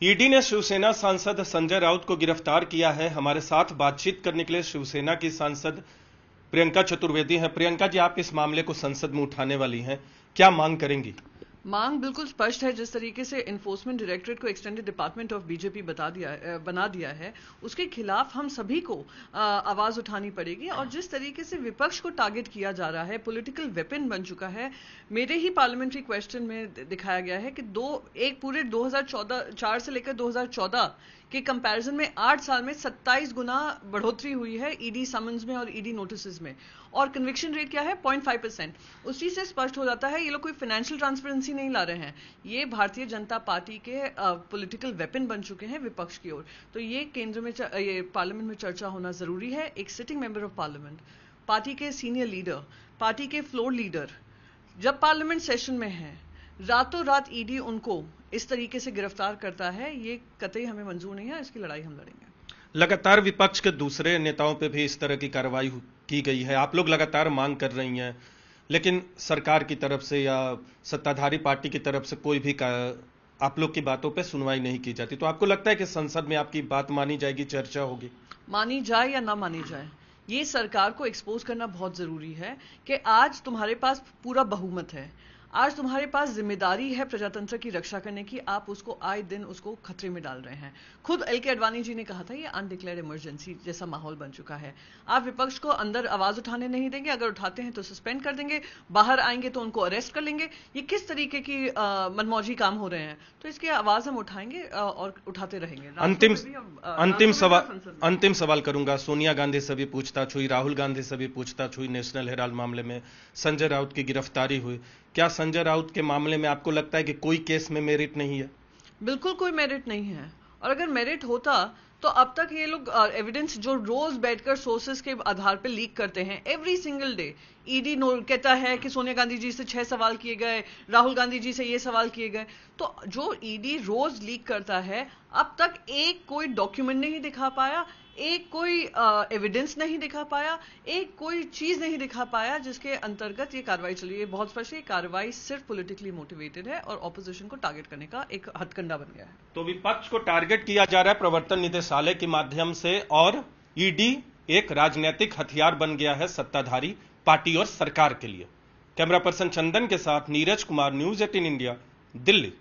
ED ने शिवसेना सांसद संजय राउत को गिरफ्तार किया है। हमारे साथ बातचीत करने के लिए शिवसेना की सांसद प्रियंका चतुर्वेदी हैं। प्रियंका जी, आप इस मामले को संसद में उठाने वाली हैं, क्या मांग करेंगी? मांग बिल्कुल स्पष्ट है। जिस तरीके से एनफोर्समेंट डायरेक्टरेट को एक्सटेंडेड डिपार्टमेंट ऑफ बीजेपी बना दिया है, उसके खिलाफ हम सभी को आवाज उठानी पड़ेगी। और जिस तरीके से विपक्ष को टारगेट किया जा रहा है, पॉलिटिकल वेपन बन चुका है। मेरे ही पार्लियामेंट्री क्वेश्चन में दिखाया गया है कि एक पूरे 2014 से लेकर 2014 के कंपैरिजन में 8 साल में 27 गुना बढ़ोतरी हुई है ईडी समन्स में और ईडी नोटिस में। और कन्विक्शन रेट क्या है? 0.5%। उस चीज से स्पष्ट हो जाता है ये लोग कोई फाइनेंशियल ट्रांसपेरेंसी नहीं ला रहे हैं। ये भारतीय जनता पार्टी के पॉलिटिकल वेपन बन चुके हैं विपक्ष की ओर। तो ये केंद्र में ये पार्लियामेंट में चर्चा होना जरूरी है। एक sitting member of parliament, party के सीनियर लीडर, पार्टी के फ्लोर लीडर जब पार्लियामेंट सेशन में है, रातों रात ईडी उनको इस तरीके से गिरफ्तार करता है, ये कतई हमें मंजूर नहीं है। इसकी लड़ाई हम लड़ेंगे। लगातार विपक्ष के दूसरे नेताओं पे भी इस तरह की कार्रवाई की गई है। आप लोग लगातार मांग कर रही हैं, लेकिन सरकार की तरफ से या सत्ताधारी पार्टी की तरफ से कोई भी आप लोग की बातों पे सुनवाई नहीं की जाती। तो आपको लगता है कि संसद में आपकी बात मानी जाएगी, चर्चा होगी? मानी जाए या ना मानी जाए, ये सरकार को एक्सपोज करना बहुत जरूरी है कि आज तुम्हारे पास पूरा बहुमत है, आज तुम्हारे पास जिम्मेदारी है प्रजातंत्र की रक्षा करने की। आप उसको आए दिन उसको खतरे में डाल रहे हैं। खुद एल के अडवाणी जी ने कहा था ये अनडिक्लेयर्ड इमरजेंसी जैसा माहौल बन चुका है। आप विपक्ष को अंदर आवाज उठाने नहीं देंगे, अगर उठाते हैं तो सस्पेंड कर देंगे, बाहर आएंगे तो उनको अरेस्ट कर लेंगे। ये किस तरीके की मनमौजी काम हो रहे हैं? तो इसकी आवाज हम उठाएंगे और उठाते रहेंगे। अंतिम सवाल करूंगा। सोनिया गांधी से भी पूछताछ हुई, राहुल गांधी से भी पूछताछ हुई, नेशनल हेराल्ड मामले में संजय राउत की गिरफ्तारी हुई। क्या संजय राउत के मामले में आपको लगता है कि कोई केस में मेरिट नहीं है? बिल्कुल कोई मेरिट नहीं है। और अगर मेरिट होता तो अब तक ये लोग एविडेंस जो रोज बैठकर सोर्सेस के आधार पर लीक करते हैं एवरी सिंगल डे, ईडी कहता है कि सोनिया गांधी जी से 6 सवाल किए गए, राहुल गांधी जी से ये सवाल किए गए। तो जो ईडी रोज लीक करता है, अब तक एक कोई डॉक्यूमेंट नहीं दिखा पाया, एक कोई एविडेंस नहीं दिखा पाया, एक कोई चीज नहीं दिखा पाया जिसके अंतर्गत ये कार्रवाई चली है। बहुत स्पष्ट है, कार्रवाई सिर्फ पॉलिटिकली मोटिवेटेड है और ऑपोजिशन को टारगेट करने का एक हथकंडा बन गया है। तो विपक्ष को टारगेट किया जा रहा है प्रवर्तन निदेशालय के माध्यम से, और ईडी एक राजनीतिक हथियार बन गया है सत्ताधारी पार्टी और सरकार के लिए। कैमरा पर्सन चंदन के साथ नीरज कुमार, न्यूज़ 18 इंडिया, दिल्ली।